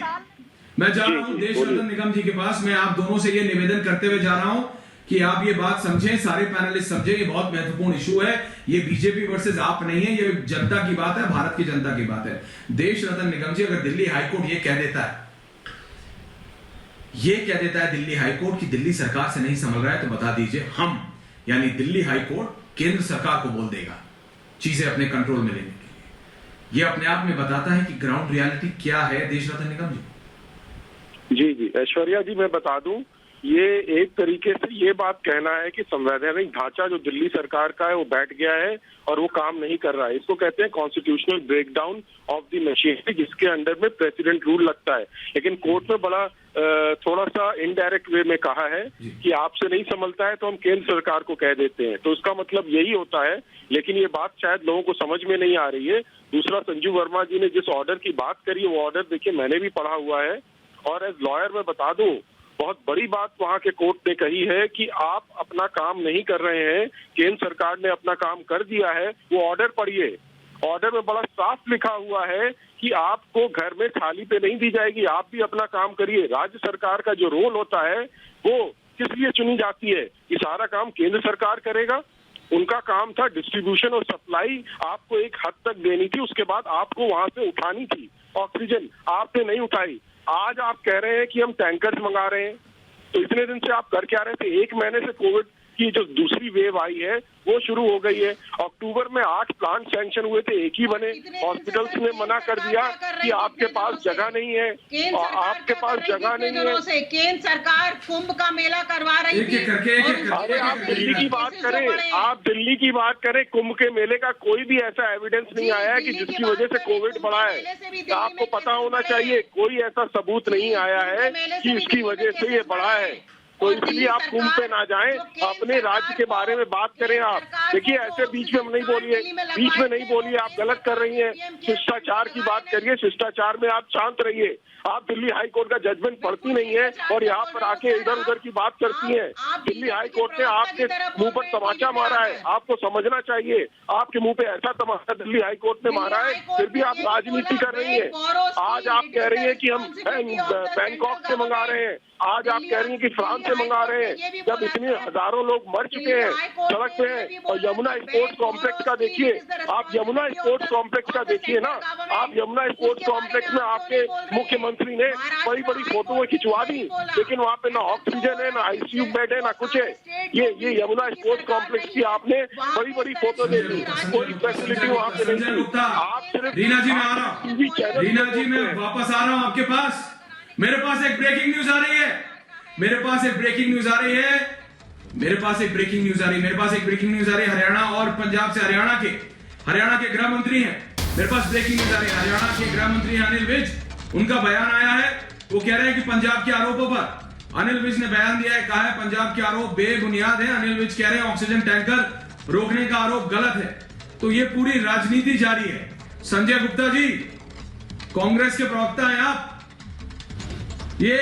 मैं जा रहा हूँ देश रतन निगम जी के पास। मैं आप दोनों से ये निवेदन करते हुए जा रहा हूँ कि आप ये बात समझें, सारे पैनलिस्ट समझें, ये बहुत महत्वपूर्ण इशू है। ये बीजेपी वर्सेस आप नहीं है, ये जनता की बात है, भारत की जनता की बात है। देश रतन निगम जी, अगर दिल्ली हाईकोर्ट ये कह देता है दिल्ली हाईकोर्ट की दिल्ली सरकार से नहीं संभल रहा है, तो बता दीजिए हम यानी दिल्ली हाईकोर्ट केंद्र सरकार को बोल देगा चीजें अपने कंट्रोल में लेने के लिए। ये अपने आप में बताता है कि ग्राउंड रियलिटी क्या है। देश रतन निगम जी। जी ऐश्वर्या जी, मैं बता दूं, ये एक तरीके से ये बात कहना है कि संवैधानिक ढांचा जो दिल्ली सरकार का है वो बैठ गया है और वो काम नहीं कर रहा है। इसको कहते हैं constitutional breakdown of the machinery, जिसके अंडर में प्रेसिडेंट रूल लगता है। लेकिन कोर्ट में बड़ा थोड़ा सा इनडायरेक्ट वे में कहा है कि आपसे नहीं संभलता है तो हम केंद्र सरकार को कह देते हैं। तो इसका मतलब यही होता है, लेकिन ये बात शायद लोगों को समझ में नहीं आ रही है। दूसरा, संजू वर्मा जी ने जिस ऑर्डर की बात करी है वो ऑर्डर देखिए मैंने भी पढ़ा हुआ है, और एज लॉयर मैं बता दूं, बहुत बड़ी बात वहां के कोर्ट ने कही है कि आप अपना काम नहीं कर रहे हैं, केंद्र सरकार ने अपना काम कर दिया है। वो ऑर्डर पढ़िए, ऑर्डर में बड़ा साफ लिखा हुआ है कि आपको घर में थाली पे नहीं दी जाएगी, आप भी अपना काम करिए। राज्य सरकार का जो रोल होता है वो किस लिए चुनी जाती है? ये सारा काम केंद्र सरकार करेगा। उनका काम था डिस्ट्रीब्यूशन और सप्लाई आपको एक हद तक देनी थी, उसके बाद आपको वहां से उठानी थी ऑक्सीजन, आपने नहीं उठाई। आज आप कह रहे हैं कि हम टैंकर्स मंगा रहे हैं, तो इतने दिन से आप कर क्या रहे थे? एक महीने से कोविड की जो दूसरी वेव आई है वो शुरू हो गई है। अक्टूबर में 8 प्लांट सैंक्शन हुए थे, एक ही बने। हॉस्पिटल्स ने मना कर दिया कि आपके पास जगह नहीं है, और आपके पास जगह नहीं है। केंद्र सरकार कुंभ का मेला करवा रही थी। अरे आप दिल्ली की बात करें, आप दिल्ली की बात करें, कुंभ के मेले का कोई भी ऐसा एविडेंस नहीं आया है कि जिसकी वजह से कोविड बढ़ा है। तो आपको पता होना चाहिए, कोई ऐसा सबूत नहीं आया है कि इसकी वजह से ये बढ़ा है। तो और इसलिए दिल्ली आप कुंभ पे ना जाएं, जो केंद्र अपने राज्य सरकार के को, बारे में बात करें आप। सरकार देखिए को ऐसे बीच में नहीं बोलिए, दिल्ली में बीच में नहीं लगवाए बोलिए, आप गलत कर रही हैं। शिष्टाचार की बात करिए, शिष्टाचार में आप शांत रहिए। आप दिल्ली हाई कोर्ट का जजमेंट पढ़ती नहीं है और यहाँ पर आके इधर उधर की बात करती हैं। दिल्ली हाई कोर्ट ने आपके मुंह पर तमाचा मारा है, आपको समझना चाहिए। आपके मुंह पे ऐसा तमाचा दिल्ली हाई कोर्ट ने मारा है, फिर भी आप राजनीति कर रही हैं। आज आप कह रही हैं कि हम बैंकॉक से मंगा रहे हैं, आज आप कह रही हैं कि फ्रांस से मंगा रहे हैं, जब इतने हजारों लोग मर चुके हैं सड़क पे हैं। और यमुना स्पोर्ट्स कॉम्प्लेक्स का देखिए, आप यमुना स्पोर्ट्स कॉम्प्लेक्स का देखिए ना, आप यमुना स्पोर्ट्स कॉम्प्लेक्स में आपके मुख्यमंत्री ने बड़ी बड़ी फोटो खिंचवा दी, लेकिन वहाँ पे ना ऑक्सीजन है, ना आईसीयू बेड है, ना कुछ है। ये यमुना स्पोर्ट्स कॉम्प्लेक्स की आपने बड़ी बड़ी फोटो दे दी, कोई फैसिलिटी वहाँ पे नहीं थी। आप सिर्फ रीना जी मैं आ रहा हूँ, टीवी चैनल, रीना जी मैं वापस आ रहा हूँ आपके पास। मेरे पास एक ब्रेकिंग न्यूज आ रही है, मेरे पास एक ब्रेकिंग न्यूज आ रही है, मेरे पास एक ब्रेकिंग न्यूज आ रही है, मेरे पास एक ब्रेकिंग न्यूज आ रही है। हरियाणा और पंजाब से हरियाणा के गृह मंत्री हैं, मेरे पास ब्रेकिंग न्यूज आ रही है। हरियाणा के गृह मंत्री अनिल विज, उनका बयान आया है। वो कह रहे हैं कि पंजाब के आरोपों पर, अनिल विज ने बयान दिया है, कहा है पंजाब के आरोप बेबुनियाद है। अनिल विज कह रहे हैं ऑक्सीजन टैंकर रोकने का आरोप गलत है। तो ये पूरी राजनीति जारी है। संजय गुप्ता जी, कांग्रेस के प्रवक्ता हैं आप, ये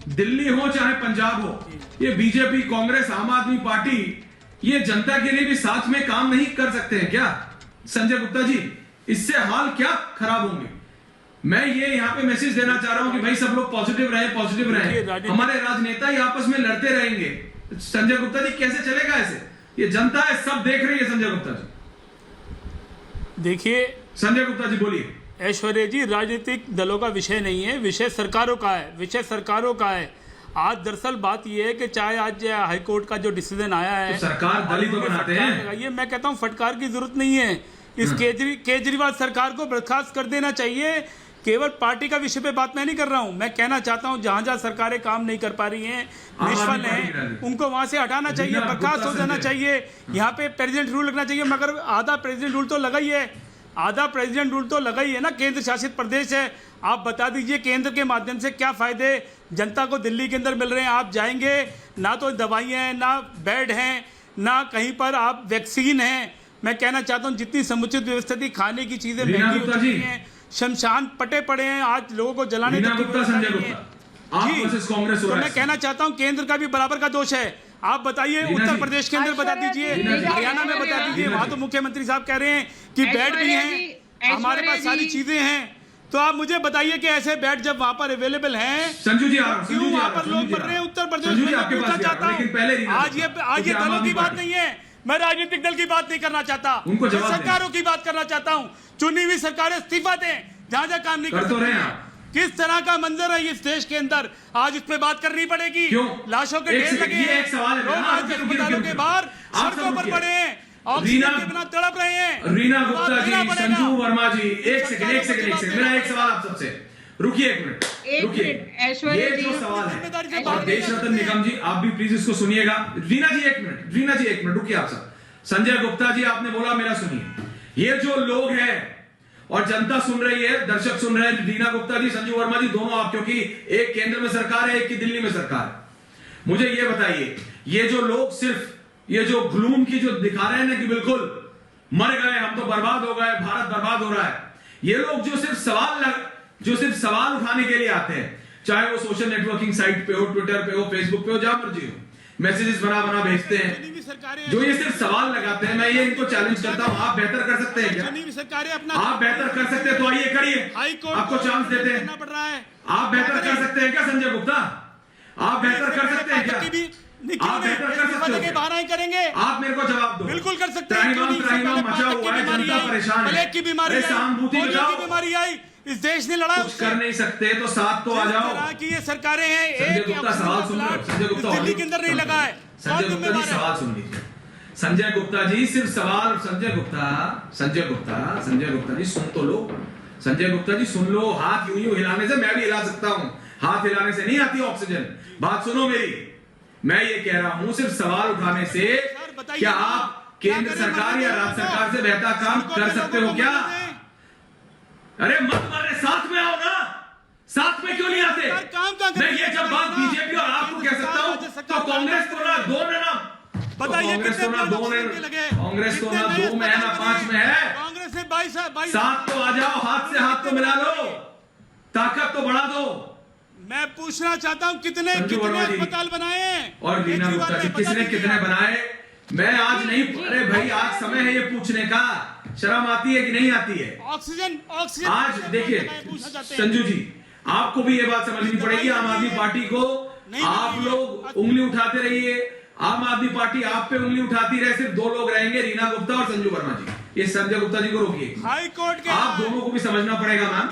दिल्ली हो चाहे पंजाब हो, ये बीजेपी, कांग्रेस, आम आदमी पार्टी, ये जनता के लिए भी साथ में काम नहीं कर सकते हैं क्या? संजय गुप्ता जी, इससे हाल क्या खराब होंगे? मैं ये यहाँ पे मैसेज देना चाह रहा हूं कि भाई सब लोग पॉजिटिव रहे। हमारे राजनेता ही आपस में लड़ते रहेंगे। संजय गुप्ता जी, कैसे चलेगा ऐसे? ये जनता है, सब देख रही है। संजय गुप्ता जी देखिए, संजय गुप्ता जी बोलिए। ऐश्वर्या जी, राजनीतिक दलों का विषय नहीं है, विषय सरकारों का है, विषय सरकारों का है। आज दरअसल बात यह है कि चाहे आज हाईकोर्ट का जो डिसीजन आया है, तो सरकार दल ही तो बनाते हैं। ये मैं कहता हूँ फटकार की जरूरत नहीं है। इस केजरीवाल सरकार को बर्खास्त कर देना चाहिए। केवल पार्टी का विषय पे बात मैं नहीं कर रहा हूं, मैं कहना चाहता हूं जहां जहां सरकारें काम नहीं कर पा रही हैं, निष्फल हैं, उनको वहां से हटाना चाहिए, बर्खास्त हो जाना चाहिए। यहाँ पे प्रेसिडेंट रूल लगना चाहिए, मगर आधा प्रेसिडेंट रूल तो लगा ही है, आधा प्रेसिडेंट रूल तो लगा ही है ना। केंद्र शासित प्रदेश है, आप बता दीजिए केंद्र के माध्यम से क्या फायदे जनता को दिल्ली के अंदर मिल रहे हैं। आप जाएंगे, ना तो दवाइयाँ हैं, ना बेड हैं, ना कहीं पर आप वैक्सीन है। मैं कहना चाहता हूँ जितनी समुचित व्यवस्था थी, खाने की चीजें महंगी हो चुकी हैं, शमशान पटे पड़े हैं, आज लोगों को जलाने तक की व्यवस्था नहीं है। जी, तो मैं कहना चाहता हूँ केंद्र का भी बराबर का दोष है। आप बताइए उत्तर प्रदेश के अंदर बता दीजिए, हरियाणा में बता दीजिए, वहां तो मुख्यमंत्री साहब कह रहे हैं कि बेड भी हैं, हमारे पास सारी चीजें हैं। तो आप मुझे बताइए कि ऐसे बेड जब वहां पर अवेलेबल हैं, क्यों वहां पर लोग मर रहे हैं? उत्तर प्रदेश में मैं पूछना चाहता हूँ। आज ये दलों की बात नहीं है, मैं राजनीतिक दल की बात नहीं करना चाहता, सरकारों की बात करना चाहता हूँ। चुनी हुई सरकारें इस्तीफा दें, जहां जहां काम नहीं कर सकते। किस तरह का मंजर है इस देश के अंदर, आज इस पे बात करनी पड़ेगी। लाशों के ढेर लगे हैं, लोग आज अस्पतालों के बाहर सड़कों पर पड़े हैं, ऑक्सीजन के बिना तड़प रहे हैं। रीना गुप्ता जी, संजू वर्मा जी, एक सेकंड, मेरा एक सवाल आप सबसे, रुकिए एक मिनट, ये जो सवाल है, और देश रत्न निगम जी आप भी प्लीज इसको सुनिएगा। रीना जी एक मिनट रुकिए आप सब। संजय गुप्ता जी आपने बोला, मेरा सुनिए। ये जो लोग हैं और जनता सुन रही है, दर्शक सुन रहे हैं, रीना गुप्ता जी, संजू वर्मा जी, दोनों आप, क्योंकि एक केंद्र में सरकार है, एक की दिल्ली में सरकार है। मुझे ये बताइए, ये जो लोग सिर्फ ये जो ग्लूम की जो दिखा रहे हैं ना कि बिल्कुल मर गए हम, तो बर्बाद हो गए, भारत बर्बाद हो रहा है, ये लोग जो सिर्फ सवाल उठाने के लिए आते हैं, चाहे वो सोशल नेटवर्किंग साइट पे हो, ट्विटर पे हो, फेसबुक पे हो, जहां मर्जी हो, मैसेजेस बना भेजते हैं, जो ये सिर्फ सवाल लगाते हैं। मैं ये इनको चैलेंज करता हूं, आप बेहतर कर सकते हैं क्या? आप बेहतर कर सकते हैं तो आइए करिए, आपको चांस देते हैं। आप बेहतर कर सकते हैं क्या संजय गुप्ता? आप बेहतर कर सकते हैं क्या? आप बेहतर कर सकते हो? बहाना करेंगे, आप मेरे को जवाब दो। बिल्कुल कर सकते हैं। मचा हुआ है, जनता परेशान है, की बीमारी, सहानुभूति की बीमारी आई, इस देश ने लड़ा, कुछ कर नहीं सकते तो साथ तो आ जाओ। कि ये सरकारें हैं, संजय गुप्ता सवाल सुन लो, संजय गुप्ता दिल्ली के अंदर नहीं लगा है, संजय गुप्ता जी सवाल सुन लीजिए। संजय गुप्ता जी सिर्फ सवाल, संजय गुप्ता जी सुन तो लो, संजय गुप्ता जी सुन लो। हाथ यूं हिलाने से मैं भी हिला सकता हूं, हाथ हिलाने से नहीं आती ऑक्सीजन। बात सुनो मेरी, मैं ये कह रहा हूं सिर्फ सवाल उठाने से क्या आप केंद्र सरकार या राज्य सरकार से बेहतर काम कर सकते हो क्या? अरे मत मरने, साथ में आओ ना, साथ में क्यों नहीं आते? काम क्या मैं ये जब बात बीजेपी और आपको कह सकता हूं तो कांग्रेस को ना दो में ना बताइए कांग्रेस को ना दो में कांग्रेस को ना दो में है ना 5 में है। कांग्रेस ने 22 साथ तो आ जाओ, हाथ से हाथ तो मिला लो, ताकत तो बढ़ा दो। मैं पूछना चाहता हूं कितने अस्पताल बनाए हैं और रीना गुप्ता जी किसने कितने बनाए? मैं आज नहीं, अरे भाई आज समय है ये पूछने का, शर्म आती है कि नहीं आती है? ऑक्सीजन आज देखिए संजू जी, आपको भी ये बात समझनी पड़ेगी। आम आदमी पार्टी को आप लोग उंगली उठाते रहिए, आम आदमी पार्टी आप पे उंगली उठाती रहे, सिर्फ 2 लोग रहेंगे, रीना गुप्ता और संजू वर्मा जी। ये संजय गुप्ता जी को रोकिए। हाई कोर्ट के आप दोनों को भी समझना पड़ेगा मैम,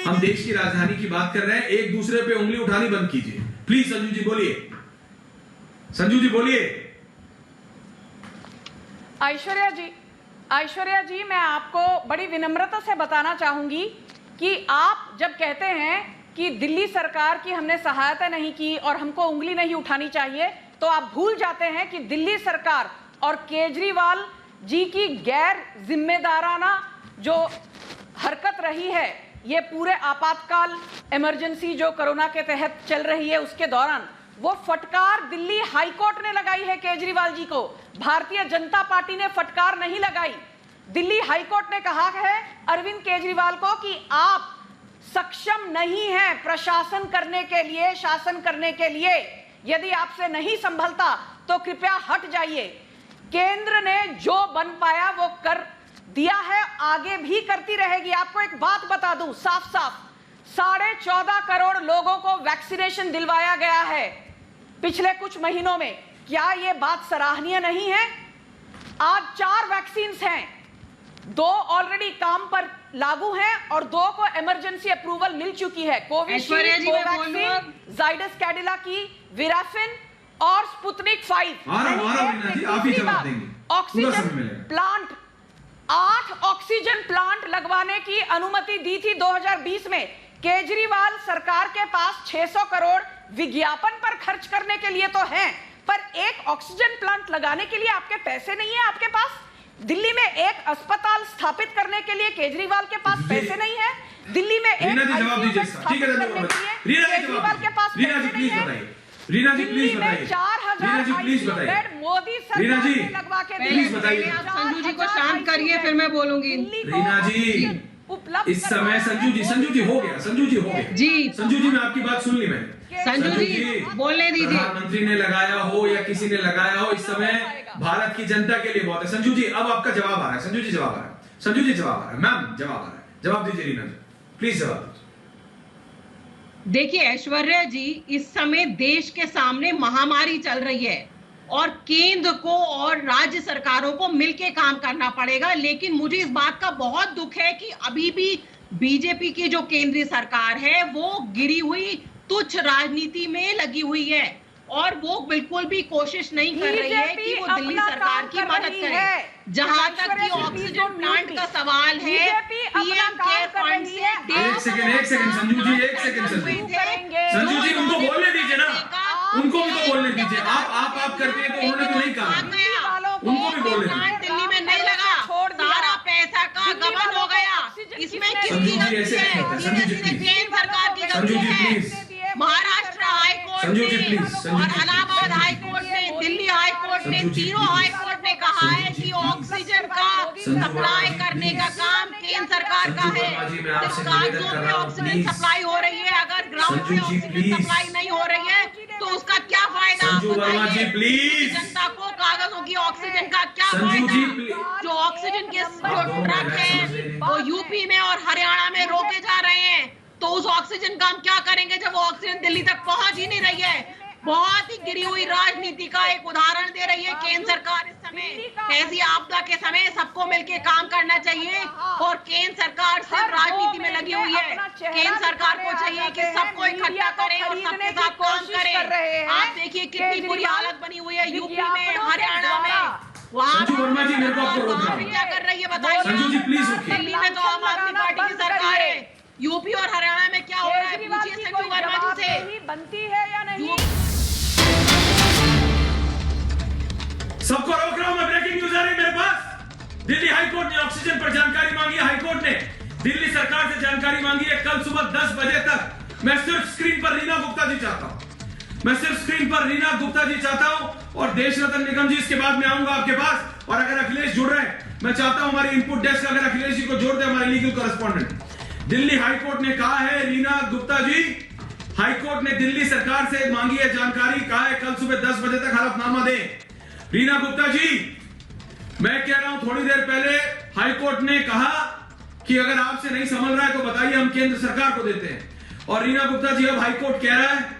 हम देश की राजधानी की बात कर रहे हैं, एक दूसरे पे उंगली उठानी बंद कीजिए प्लीज। संजू जी बोलिए, संजू जी बोलिए। ऐश्वर्या जी मैं आपको बड़ी विनम्रता से बताना चाहूंगी कि आप जब कहते हैं कि दिल्ली सरकार की हमने सहायता नहीं की और हमको उंगली नहीं उठानी चाहिए, तो आप भूल जाते हैं कि दिल्ली सरकार और केजरीवाल जी की गैर जिम्मेदाराना जो हरकत रही है, ये पूरे आपातकाल इमरजेंसी जो कोरोना के तहत चल रही है उसके दौरान, वो फटकार दिल्ली हाईकोर्ट ने लगाई है केजरीवाल जी को। भारतीय जनता पार्टी ने फटकार नहीं लगाई। दिल्ली हाईकोर्ट ने कहा है अरविंद केजरीवाल को कि आप सक्षम नहीं हैं प्रशासन करने के लिए, शासन करने के लिए। यदि आपसे नहीं संभलता तो कृपया हट जाइए। केंद्र ने जो बन पाया वो कर दिया है, आगे भी करती रहेगी। आपको एक बात बता दूं साफ साफ, 14.5 करोड़ लोगों को वैक्सीनेशन दिलवाया गया है पिछले कुछ महीनों में। क्या यह बात सराहनीय नहीं है? आज 4 वैक्सीन हैं, 2 ऑलरेडी काम पर लागू हैं और 2 को इमरजेंसी अप्रूवल मिल चुकी है। कोविशील्ड, कोवैक्सीन, जाइडस कैडिला की, विराफिन और Sputnik 5। Oxygen plant, 8 oxygen plant लगवाने की अनुमति दी थी 2020 में। केजरीवाल सरकार के पास 600 करोड़ विज्ञापन पर खर्च करने के लिए तो हैं, पर एक ऑक्सीजन प्लांट लगाने के लिए आपके पैसे नहीं है। आपके पास दिल्ली में एक अस्पताल स्थापित करने के लिए केजरीवाल के पास पैसे नहीं है। दिल्ली में एक जवाब दीजिए, ठीक है केजरीवाल के पास पैसे नहीं है। रीना जी प्लीज बताइए। 4000 बेड मोदी सरकार ने लगवा के प्लीज बताइए। संजू जी को शांत करिए, फिर मैं बोलूंगी। रीना जी इस समय संजू जी हो गया, संजू जी हो गया जी। संजू जी मैं आपकी बात सुन ली मैंने। संजू जी बोलने दीजिए। प्रधानमंत्री ने लगाया हो या किसी ने लगाया हो, इस समय भारत की जनता के लिए बहुत है। संजू जी अब आपका जवाब आ रहा है। संजू जी जवाब आ रहा है, संजू जी जवाब आ रहा है, मैम जवाब आ रहा है, जवाब दीजिए रीना जी प्लीज जवाब दीजिए। देखिए ऐश्वर्या जी, इस समय देश के सामने महामारी चल रही है और केंद्र को और राज्य सरकारों को मिलकर काम करना पड़ेगा। लेकिन मुझे इस बात का बहुत दुख है कि अभी भी बीजेपी की जो केंद्रीय सरकार है वो गिरी हुई तुच्छ राजनीति में लगी हुई है और वो बिल्कुल भी कोशिश नहीं कर रही है कि वो दिल्ली सरकार की मदद करे। जहां तक कि ऑक्सीजन प्लांट का सवाल है, पीएम केयर फंड से एक सेकंड संजू जी, एक सेकंड संजू जी उनको बोलने दीजिए ना, उनको भी तो बोलने दीजिए। आप करते हैं तो उन्होंने तो नहीं कहा, उनको भी बोलने दीजिए। दिल्ली में नहीं लगा, सारा पैसा का गबन हो गया। इसमें किसकी गलती है? केंद्र सरकार की गलती है। महाराष्ट्र हाईकोर्ट ने और इलाहाबाद हाईकोर्ट ने, दिल्ली हाईकोर्ट ने, तीनों हाईकोर्ट ने कहा है कि ऑक्सीजन का सप्लाई करने का काम केंद्र सरकार का है। राज्यों में ऑक्सीजन सप्लाई हो रही है, अगर ग्राउंड में ऑक्सीजन सप्लाई नहीं हो रही है तो उसका क्या फायदा? जनता को कागजों की ऑक्सीजन का क्या फायदा? जो ऑक्सीजन के जो ट्रक है वो यूपी में और हरियाणा में रोके जा रहे हैं, तो उस ऑक्सीजन का हम क्या करेंगे जब वो ऑक्सीजन दिल्ली तक पहुंच ही नहीं रही है? बहुत ही गिरी हुई राजनीति का एक उदाहरण दे रही है केंद्र सरकार इस समय। ऐसी आपदा के समय सबको मिलकर काम करना चाहिए और केंद्र सरकार सिर्फ राजनीति में लगी हुई है। केंद्र सरकार को चाहिए कि सबको इकट्ठा करें और सबके साथ काम करें। आप देखिए कितनी बुरी हालत बनी हुई है यूपी में, हरियाणा में। वहाँ क्या कर रही है बताइए? दिल्ली में तो आम आदमी पार्टी की सरकार है, यूपी और हरियाणा में क्या हो रहा है? पूछिए संजू वर्मा जी से, बनती है या नहीं? सबको रोक रहा हूं मैं, ब्रेकिंग न्यूज आ रही है मेरे पास। दिल्ली हाईकोर्ट ने ऑक्सीजन पर जानकारी मांगी है। हाईकोर्ट ने दिल्ली सरकार से जानकारी मांगी है। कल सुबह 10 बजे तक मैं सिर्फ स्क्रीन पर रीना गुप्ता जी चाहता हूं, मैं सिर्फ स्क्रीन पर रीना गुप्ता जी चाहता हूं और देश रत्न निगम जी इसके बाद में आऊंगा आपके पास। और अगर अखिलेश जुड़ रहे हैं, मैं चाहता हूं हमारी इनपुट डेस्क अगर अखिलेश जी को जोड़ दे, हमारे लीगल कॉरेस्पॉन्डेंट। दिल्ली हाईकोर्ट ने कहा है, रीना गुप्ता जी, हाईकोर्ट ने दिल्ली सरकार से मांगी है जानकारी, कहा है कल सुबह 10 बजे तक हलफनामा दें। रीना गुप्ता जी, मैं कह रहा हूं थोड़ी देर पहले हाईकोर्ट ने कहा कि अगर आपसे नहीं संभल रहा है तो बताइए, हम केंद्र सरकार को देते हैं। और रीना गुप्ता जी, अब हाईकोर्ट कह रहा है,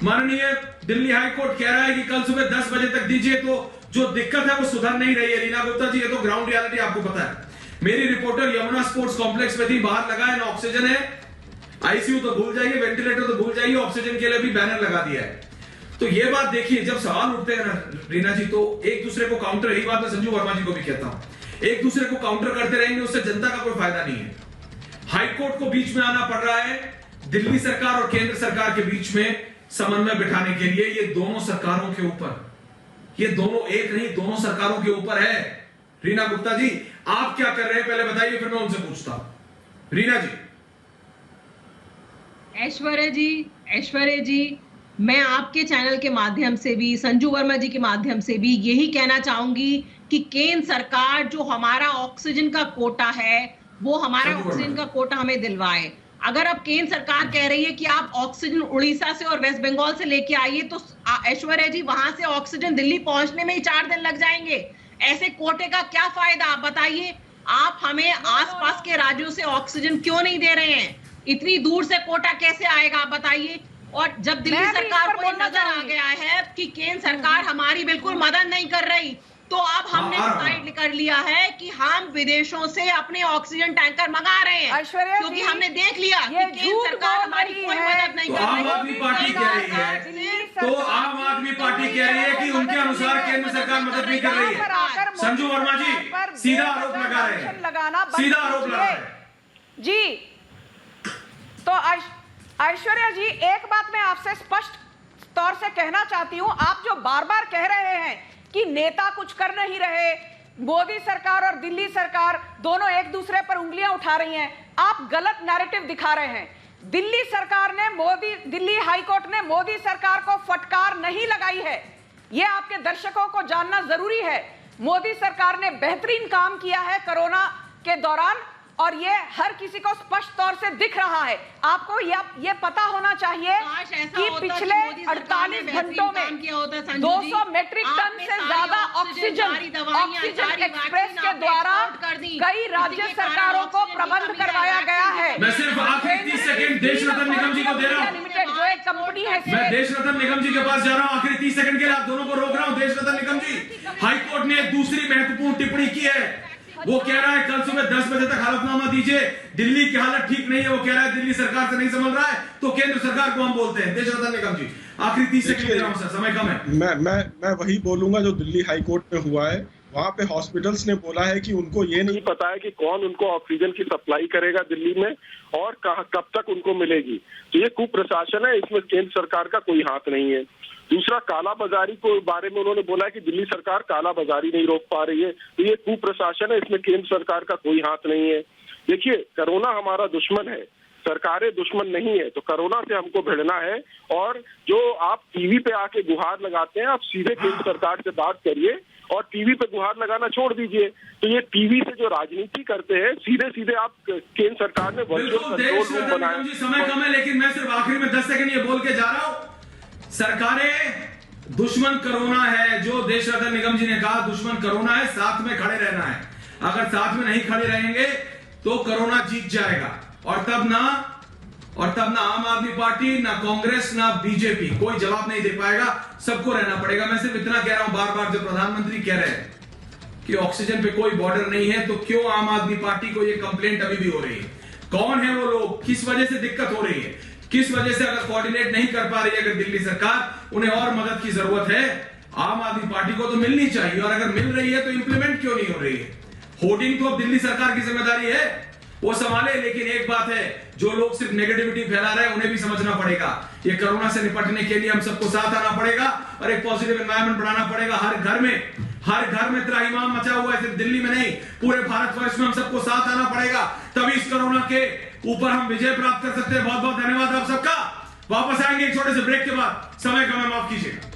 माननीय दिल्ली हाईकोर्ट कह रहा है कि कल सुबह 10 बजे तक दीजिए, तो जो दिक्कत है वो सुधर नहीं रही है। रीना गुप्ता जी, ये तो ग्राउंड रियलिटी आपको पता है। मेरी रिपोर्टर यमुना स्पोर्ट्स कॉम्प्लेक्स में थी, बाहर लगा है ना ऑक्सीजन है, आईसीयू तो भूल जाइए, वेंटिलेटर तो भूल जाइए, ऑक्सीजन के लिए भी बैनर लगा दिया है। तो ये बात देखिए, जब सवाल उठते हैं ना रीना जी, तो एक दूसरे को काउंटर, यही बात मैं संजू वर्मा जी को भी कहता हूं, एक दूसरे को काउंटर करते रहेंगे, उससे जनता का कोई फायदा नहीं है। हाईकोर्ट को बीच में आना पड़ रहा है दिल्ली सरकार और केंद्र सरकार के बीच में समन्वय बिठाने के लिए। ये दोनों सरकारों के ऊपर, ये दोनों एक नहीं, दोनों सरकारों के ऊपर है। रीना गुप्ता जी, आप क्या कर रहे हैं पहले बताइए, फिर मैं उनसे पूछता हूं। रीना जी। ऐश्वर्या जी, मैं आपके चैनल के माध्यम से भी, संजू वर्मा जी के माध्यम से भी यही कहना चाहूंगी कि केंद्र सरकार जो हमारा ऑक्सीजन का कोटा है, वो हमारा ऑक्सीजन का कोटा हमें दिलवाए। अगर अब केंद्र सरकार कह रही है कि आप ऑक्सीजन उड़ीसा से और वेस्ट बंगाल से लेके आइए, तो ऐश्वर्या जी, वहां से ऑक्सीजन दिल्ली पहुंचने में ही 4 दिन लग जाएंगे। ऐसे कोटे का क्या फायदा, आप बताइए। आप हमें आसपास के राज्यों से ऑक्सीजन क्यों नहीं दे रहे हैं? इतनी दूर से कोटा कैसे आएगा, आप बताइए। और जब दिल्ली सरकार को नजर आ गया है कि केंद्र सरकार हमारी बिल्कुल मदद नहीं कर रही, तो अब हमने डिसाइड कर लिया है कि हम विदेशों से अपने ऑक्सीजन टैंकर मंगा रहे हैं, क्योंकि हमने देख लिया कि केंद्र सरकार हमारी कोई मदद नहीं कर रही। आम आदमी पार्टी कह रही है, तो आम आदमी पार्टी कह रही है कि उनके अनुसार केंद्र सरकार मदद नहीं कर रही है। संजू वर्मा जी सीधा आरोप लगा रहे हैं, सीधा आरोप लगा रहे हैं जी। तो ऐश्वर्या जी, एक बात मैं आपसे स्पष्ट तौर से कहना चाहती हूं, आप जो बार बार कह रहे हैं कि नेता कुछ कर नहीं रहे, मोदी सरकार और दिल्ली सरकार दोनों एक दूसरे पर उंगलियां उठा रही हैं, आप गलत नैरेटिव दिखा रहे हैं। दिल्ली सरकार ने दिल्ली हाईकोर्ट ने मोदी सरकार को फटकार नहीं लगाई है, यह आपके दर्शकों को जानना जरूरी है। मोदी सरकार ने बेहतरीन काम किया है कोरोना के दौरान, और ये हर किसी को स्पष्ट तौर से दिख रहा है। आपको ये पता होना चाहिए कि पिछले 48 घंटों में 200 मेट्रिक टन से ज्यादा ऑक्सीजन एक्सप्रेस के द्वारा कई राज्य सरकारों को प्रबंध करवाया गया है। मैं सिर्फ आखिरी 30 सेकंड देश रत्न निगम जी को दे रहा हूं, लिमिटेड जो एक कंपनी है, मैं देश रत्न निगम जी के पास जा रहा हूं आखिरी 30 सेकंड के लिए, आप दोनों को रोक रहा हूं। देश रत्न निगम जी, हाईकोर्ट ने एक दूसरी महत्वपूर्ण टिप्पणी की है, वो कह रहा है कल सुबह 10 बजे तक हलफनामा दीजिए, दिल्ली की हालत ठीक नहीं है, वो कह रहा है दिल्ली सरकार से नहीं संभल रहा है, तो केंद्र सरकार को हम बोलते हैं। देश रत्न निगम जी, आखिरी 30 सेकंड दे रहा हूं सर, समय कम है। मैं वही बोलूंगा जो दिल्ली हाईकोर्ट में हुआ है। वहां पे हॉस्पिटल्स ने बोला है कि उनको ये नहीं पता है कि कौन उनको ऑक्सीजन की सप्लाई करेगा दिल्ली में और कब तक उनको मिलेगी। तो ये कुप्रशासन है, इसमें केंद्र सरकार का कोई हाथ नहीं है। दूसरा, काला बाजारी को बारे में उन्होंने बोला है कि दिल्ली सरकार काला बाजारी नहीं रोक पा रही है, तो ये कुप्रशासन है, इसमें केंद्र सरकार का कोई हाथ नहीं है। देखिए, कोरोना हमारा दुश्मन है, सरकारें दुश्मन नहीं है, तो कोरोना से हमको भिड़ना है। और जो आप टीवी पे आके गुहार लगाते हैं, आप सीधे केंद्र सरकार से बात करिए और टीवी पे गुहार लगाना छोड़ दीजिए। तो ये टीवी से जो राजनीति करते हैं, सीधे सीधे आप केंद्र सरकार ने वर्चुअल कंट्रोल रूम बनाया। समय कम है, लेकिन मैं सिर्फ आखिरी में 10 सेकंड ये बोल के जा रहा हूं, सरकारें दुश्मन कोरोना है, जो देश रत्न निगम जी ने कहा दुश्मन कोरोना है, साथ में खड़े रहना है। अगर साथ में नहीं खड़े रहेंगे तो कोरोना जीत जाएगा, और तब ना आम आदमी पार्टी, ना कांग्रेस, ना बीजेपी कोई जवाब नहीं दे पाएगा, सबको रहना पड़ेगा। मैं सिर्फ इतना कह रहा हूं, बार बार जब प्रधानमंत्री कह रहे हैं कि ऑक्सीजन पे कोई बॉर्डर नहीं है, तो क्यों आम आदमी पार्टी को यह कंप्लेंट अभी भी हो रही है? कौन है वो लोग, किस वजह से दिक्कत हो रही है, किस वजह से अगर कोऑर्डिनेट नहीं कर पा रही है अगर दिल्ली सरकार, उन्हें और मदद की जरूरत है। आम आदमी पार्टी को तो मिलनी चाहिए, और अगर मिल रही है तो इंप्लीमेंट क्यों नहीं हो रही है? होर्डिंग तो अब दिल्ली सरकार की जिम्मेदारी है, वो संभाले। लेकिन एक बात है, जो लोग सिर्फ नेगेटिविटी फैला रहे हैं उन्हें भी समझना पड़ेगा, ये कोरोना से निपटने के लिए हम सबको साथ आना पड़ेगा और एक पॉजिटिव एनवायरनमेंट बनाना पड़ेगा। हर घर में त्राहिमाम मचा हुआ है, सिर्फ दिल्ली में नहीं, पूरे भारतवर्ष में हम सबको साथ आना पड़ेगा, तभी इस कोरोना के ऊपर हम विजय प्राप्त कर सकते हैं। बहुत बहुत धन्यवाद आप सबका। वापस आएंगे एक छोटे से ब्रेक के बाद। समय का मैं माफ कीजिएगा।